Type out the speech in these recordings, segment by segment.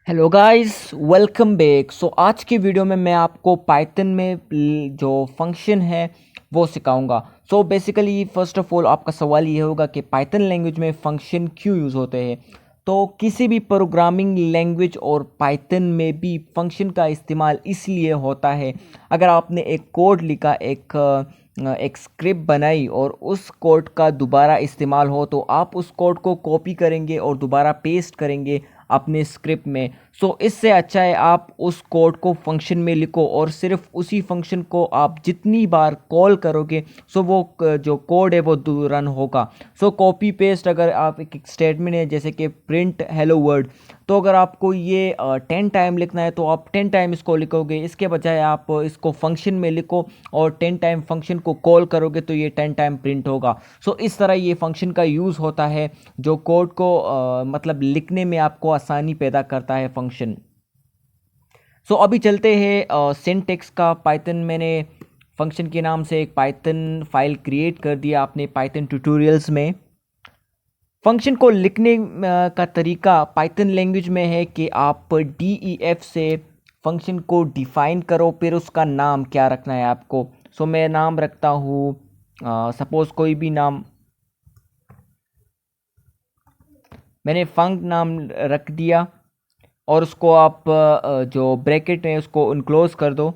Hello guys, welcome back. आज की video में मैं आपको पाइथन में जो फंक्शन है वो सिखाऊंगा। बेसिकली फर्स्ट ऑफ ऑल आपका सवाल ये होगा कि पाइथन लैंग्वेज में फंक्शन क्यों यूज़ होते हैं। तो किसी भी प्रोग्रामिंग लैंग्वेज और पाइथन में भी फंक्शन का इस्तेमाल इसलिए होता है। अगर आपने एक कोड लिखा, एक स्क्रिप्ट बनाई और उस कोड का दोबारा इस्तेमाल हो, तो आप उस कोड को कॉपी करेंगे और दोबारा पेस्ट करेंगे अपने स्क्रिप्ट में। इससे अच्छा है आप उस कोड को फंक्शन में लिखो और सिर्फ उसी फंक्शन को आप जितनी बार कॉल करोगे वो जो कोड है वो रन होगा। कॉपी पेस्ट, अगर आप एक स्टेटमेंट है जैसे कि प्रिंट हेलो वर्ड, तो अगर आपको ये 10 टाइम लिखना है तो आप 10 टाइम इसको लिखोगे। इसके बजाय आप इसको फंक्शन में लिखो और 10 टाइम फंक्शन को कॉल करोगे तो ये 10 टाइम प्रिंट होगा। इस तरह ये फंक्शन का यूज़ होता है जो कोड को मतलब लिखने में आपको आसानी पैदा करता है फंक्शन। अभी चलते हैं सिंटेक्स का। पाइथन मैंने फंक्शन के नाम से एक पाइथन फाइल क्रिएट कर दिया अपने पाइथन ट्यूटोरियल्स में। फंक्शन को लिखने का तरीका पाइथन लैंग्वेज में है कि आप डीईएफ से फंक्शन को डिफाइन करो, फिर उसका नाम क्या रखना है आपको। मैं नाम रखता हूँ सपोज़ कोई भी नाम, मैंने फंक नाम रख दिया और उसको आप जो ब्रैकेट है उसको इनक्लोज कर दो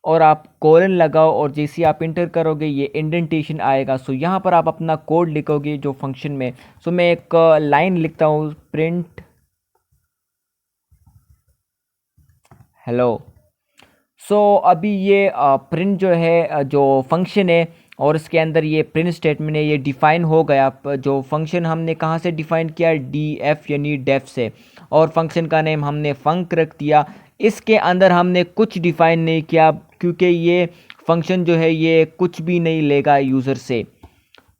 और आप कोलन लगाओ और जैसे आप इंटर करोगे ये इंडेंटेशन आएगा। यहाँ पर आप अपना कोड लिखोगे जो फंक्शन में। मैं एक लाइन लिखता हूँ, प्रिंट हेलो। अभी ये प्रिंट जो है जो फंक्शन है और इसके अंदर ये प्रिंट स्टेटमेंट है, ये डिफ़ाइन हो गया। जो फंक्शन हमने कहाँ से डिफ़ाइन किया, डी एफ यानी डेफ से, और फंक्शन का नेम हमने फंक रख दिया। इसके अंदर हमने कुछ डिफ़ाइन नहीं किया क्योंकि ये फंक्शन जो है ये कुछ भी नहीं लेगा यूज़र से।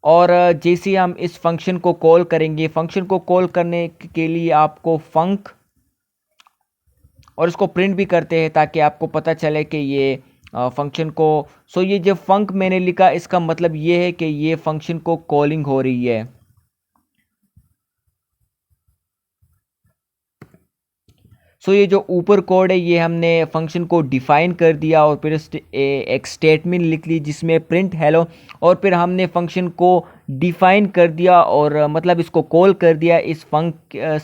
और जैसे हम इस फंक्शन को कॉल करेंगे, फंक्शन को कॉल करने के लिए आपको फंक और इसको प्रिंट भी करते हैं ताकि आपको पता चले कि ये फंक्शन को। ये जो फंक मैंने लिखा इसका मतलब ये है कि ये फंक्शन को कॉलिंग हो रही है। ये जो ऊपर कोड है ये हमने फंक्शन को डिफाइन कर दिया और फिर एक स्टेटमेंट लिख ली जिसमें प्रिंट हेलो, और फिर हमने फंक्शन को डिफाइन कर दिया और मतलब इसको कॉल कर दिया इस फंक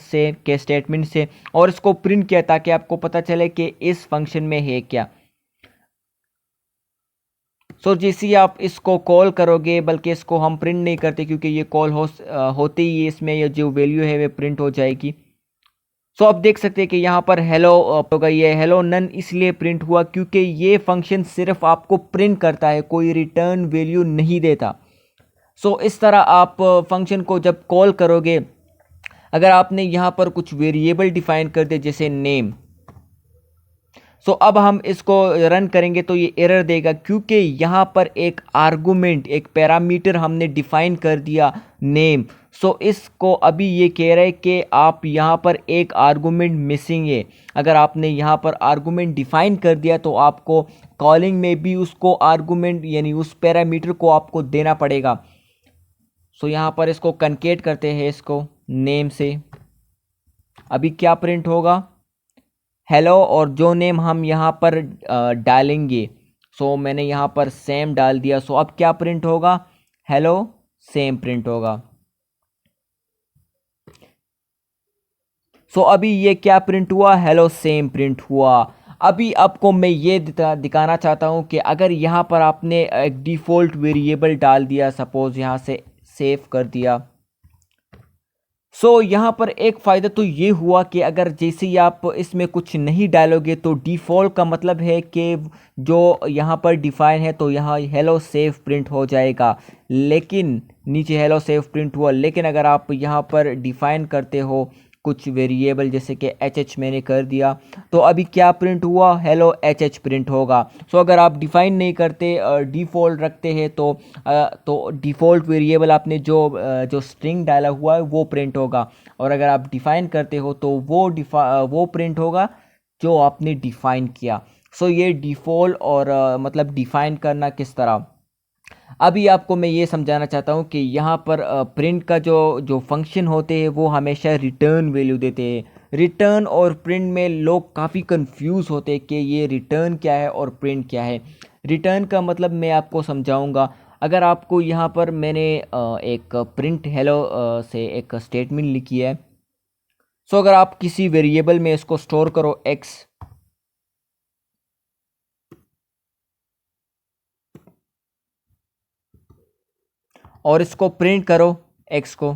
से के स्टेटमेंट से, और इसको प्रिंट किया ताकि आपको पता चले कि इस फंक्शन में है क्या। जैसे ही आप इसको कॉल करोगे, बल्कि इसको हम प्रिंट नहीं करते क्योंकि ये कॉल होते ही इसमें ये जो वैल्यू है वो प्रिंट हो जाएगी। आप देख सकते हैं कि यहाँ पर हेलो होगा, ये हेलो नन इसलिए प्रिंट हुआ क्योंकि ये फंक्शन सिर्फ आपको प्रिंट करता है, कोई रिटर्न वैल्यू नहीं देता। इस तरह आप फंक्शन को जब कॉल करोगे, अगर आपने यहाँ पर कुछ वेरिएबल डिफाइन कर दिया जैसे नेम, अब हम इसको रन करेंगे तो ये एरर देगा क्योंकि यहाँ पर एक आर्गुमेंट, एक पैरामीटर हमने डिफाइन कर दिया नेम। इसको अभी ये कह रहा है कि आप यहाँ पर एक आर्गुमेंट मिसिंग है। अगर आपने यहाँ पर आर्गुमेंट डिफाइन कर दिया तो आपको कॉलिंग में भी उसको आर्गुमेंट यानी उस पैरामीटर को आपको देना पड़ेगा। यहाँ पर इसको कनकेट करते हैं इसको नेम से। अभी क्या प्रिंट होगा, हेलो, और जो नेम हम यहाँ पर डालेंगे, मैंने यहाँ पर सेम डाल दिया। अब क्या प्रिंट होगा, हेलो सेम प्रिंट होगा। अभी ये क्या प्रिंट हुआ, हेलो सेम प्रिंट हुआ। अभी आपको मैं ये दिखाना चाहता हूँ कि अगर यहाँ पर आपने एक डिफ़ॉल्ट वेरिएबल डाल दिया, सपोज़ यहाँ से सेव कर दिया, यहाँ पर एक फ़ायदा तो ये हुआ कि अगर जैसे ही आप इसमें कुछ नहीं डालोगे तो डिफ़ॉल्ट का मतलब है कि जो यहाँ पर डिफ़ाइन है तो यहाँ हेलो सेव प्रिंट हो जाएगा, लेकिन नीचे हेलो सेव प्रिंट हुआ। लेकिन अगर आप यहाँ पर डिफ़ाइन करते हो कुछ वेरिएबल जैसे कि एच मैंने कर दिया, तो अभी क्या प्रिंट हुआ, हेलो एच प्रिंट होगा। अगर आप डिफ़ाइन नहीं करते, डिफ़ॉल्ट रखते हैं तो डिफ़ॉल्ट वेरिएबल आपने जो स्ट्रिंग डाला हुआ है वो प्रिंट होगा, और अगर आप डिफ़ाइन करते हो तो वो प्रिंट होगा जो आपने डिफ़ाइन किया। ये डिफ़ॉल्ट और मतलब डिफ़ाइन करना किस तरह, अभी आपको मैं ये समझाना चाहता हूँ कि यहाँ पर प्रिंट का जो फंक्शन होते हैं वो हमेशा रिटर्न वैल्यू देते हैं। रिटर्न और प्रिंट में लोग काफ़ी कंफ्यूज होते हैं कि ये रिटर्न क्या है और प्रिंट क्या है। रिटर्न का मतलब मैं आपको समझाऊंगा। अगर आपको यहाँ पर मैंने एक प्रिंट हेलो से एक स्टेटमेंट लिखी है। सो अगर आप किसी वेरिएबल में इसको स्टोर करो एक्स, और इसको प्रिंट करो एक्स को,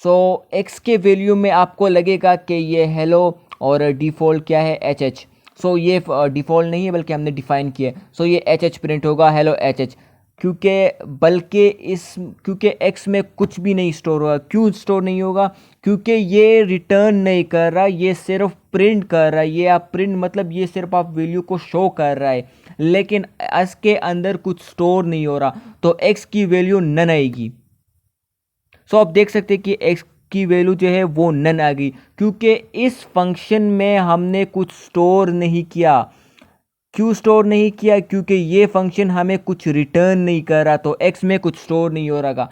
सो एक्स के वैल्यू में आपको लगेगा कि ये हेलो और डिफ़ॉल्ट क्या है एच एच। सो ये डिफ़ॉल्ट नहीं है बल्कि हमने डिफ़ाइन किया है। सो ये एच एच प्रिंट होगा, हेलो एच एच। क्योंकि बल्कि क्योंकि एक्स में कुछ भी नहीं स्टोर होगा। क्यों स्टोर नहीं होगा? क्योंकि ये रिटर्न नहीं कर रहा, ये सिर्फ प्रिंट कर रहा है। ये आप प्रिंट मतलब ये सिर्फ आप वैल्यू को शो कर रहा है, लेकिन इसके अंदर कुछ स्टोर नहीं हो रहा, तो एक्स की वैल्यू नन आएगी। सो आप देख सकते हैं कि एक्स की वैल्यू जो है वो नन आ गई, क्योंकि इस फंक्शन में हमने कुछ स्टोर नहीं किया। क्यों स्टोर नहीं किया? क्योंकि ये फंक्शन हमें कुछ रिटर्न नहीं कर रहा, तो एक्स में कुछ स्टोर नहीं हो रहा।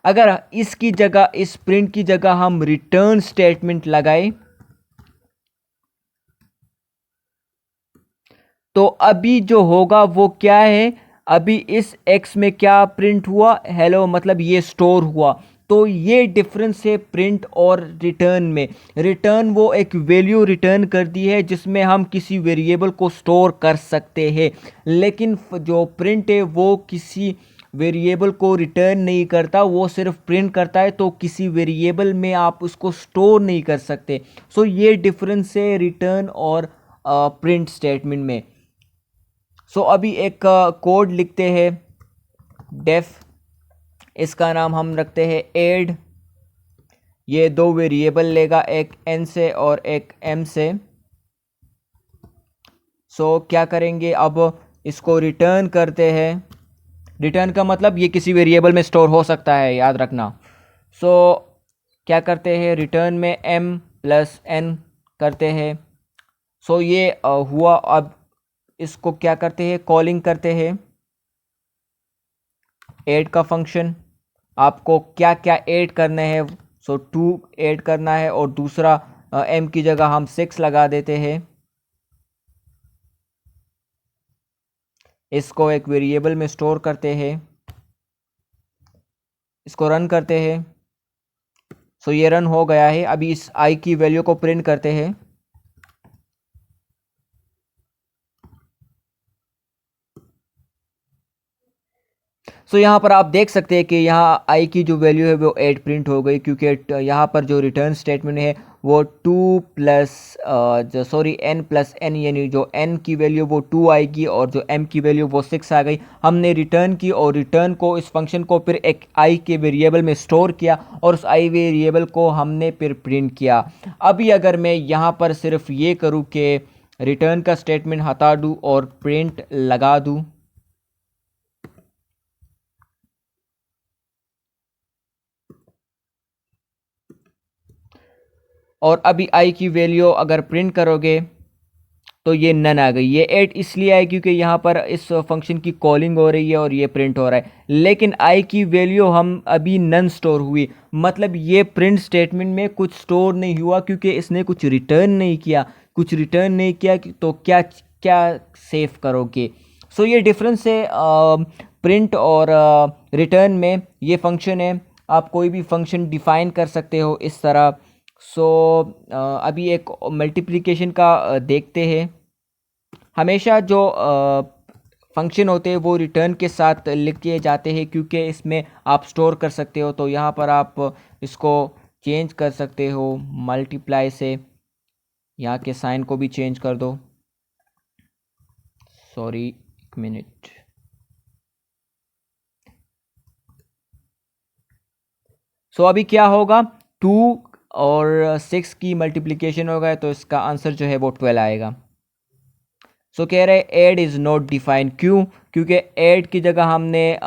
अगर इसकी जगह, इस प्रिंट की जगह हम रिटर्न स्टेटमेंट लगाए, तो अभी जो होगा वो क्या है? अभी इस x में क्या प्रिंट हुआ? हेलो, मतलब ये स्टोर हुआ। तो ये डिफरेंस है प्रिंट और रिटर्न में। रिटर्न वो एक वैल्यू रिटर्न कर दी है जिसमें हम किसी वेरिएबल को स्टोर कर सकते हैं, लेकिन जो प्रिंट है वो किसी वेरिएबल को रिटर्न नहीं करता, वो सिर्फ प्रिंट करता है। तो किसी वेरिएबल में आप उसको स्टोर नहीं कर सकते। सो ये डिफरेंस है रिटर्न और प्रिंट स्टेटमेंट में। सो अभी एक कोड लिखते हैं डेफ, इसका नाम हम रखते हैं ऐड। ये दो वेरिएबल लेगा, एक n से और एक m से। सो क्या करेंगे, अब इसको रिटर्न करते हैं। रिटर्न का मतलब ये किसी वेरिएबल में स्टोर हो सकता है, याद रखना। सो क्या करते हैं, रिटर्न में m प्लस n करते हैं। सो ये हुआ। अब इसको क्या करते हैं, कॉलिंग करते हैं ऐड का फंक्शन। आपको क्या क्या ऐड करने हैं? सो 2 ऐड करना है, और दूसरा m की जगह हम 6 लगा देते हैं। इसको एक वेरिएबल में स्टोर करते हैं, इसको रन करते हैं। सो ये रन हो गया है। अभी इस i की वैल्यू को प्रिंट करते हैं। सो यहाँ पर आप देख सकते हैं कि यहाँ आई की जो वैल्यू है वो 8 प्रिंट हो गई, क्योंकि यहाँ पर जो रिटर्न स्टेटमेंट है वो 2 प्लस जो सॉरी n प्लस n, यानी जो n की वैल्यू वो 2 आएगी और जो m की वैल्यू वो 6 आ गई। हमने रिटर्न की और रिटर्न को, इस फंक्शन को फिर एक i के वेरिएबल में स्टोर किया और उस i वेरिएबल को हमने फिर प्रिंट किया। अभी अगर मैं यहाँ पर सिर्फ ये करूँ कि रिटर्न का स्टेटमेंट हटा दूँ और प्रिंट लगा दूँ, और अभी आई की वैल्यू अगर प्रिंट करोगे तो ये नन आ गई। ये 8 इसलिए आई क्योंकि यहाँ पर इस फंक्शन की कॉलिंग हो रही है और ये प्रिंट हो रहा है, लेकिन आई की वैल्यू हम अभी नन स्टोर हुई, मतलब ये प्रिंट स्टेटमेंट में कुछ स्टोर नहीं हुआ, क्योंकि इसने कुछ रिटर्न नहीं किया। कुछ रिटर्न नहीं किया तो क्या क्या सेव करोगे? सो ये डिफरेंस है प्रिंट और रिटर्न में। ये फंक्शन है, आप कोई भी फंक्शन डिफाइन कर सकते हो इस तरह। सो अभी एक मल्टीप्लिकेशन का देखते हैं। हमेशा जो फंक्शन होते हैं वो रिटर्न के साथ लिख किए जाते हैं, क्योंकि इसमें आप स्टोर कर सकते हो। तो यहाँ पर आप इसको चेंज कर सकते हो मल्टीप्लाई से, यहाँ के साइन को भी चेंज कर दो। सॉरी, एक मिनट। सो अभी क्या होगा, 2 और 6 की मल्टीप्लिकेशन होगा, तो इसका आंसर जो है वो 12 आएगा। सो कह रहे ऐड इज़ नॉट डिफाइंड। क्यों? क्योंकि ऐड की जगह हमने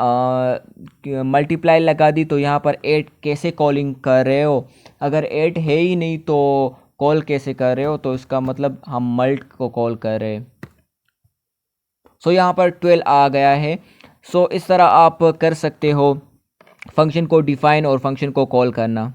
मल्टीप्लाई लगा दी, तो यहाँ पर ऐड कैसे कॉलिंग कर रहे हो? अगर ऐड है ही नहीं तो कॉल कैसे कर रहे हो? तो इसका मतलब हम मल्ट को कॉल कर रहे हैं। सो यहाँ पर 12 आ गया है। सो इस तरह आप कर सकते हो फंक्शन को डिफाइन और फंक्शन को कॉल करना।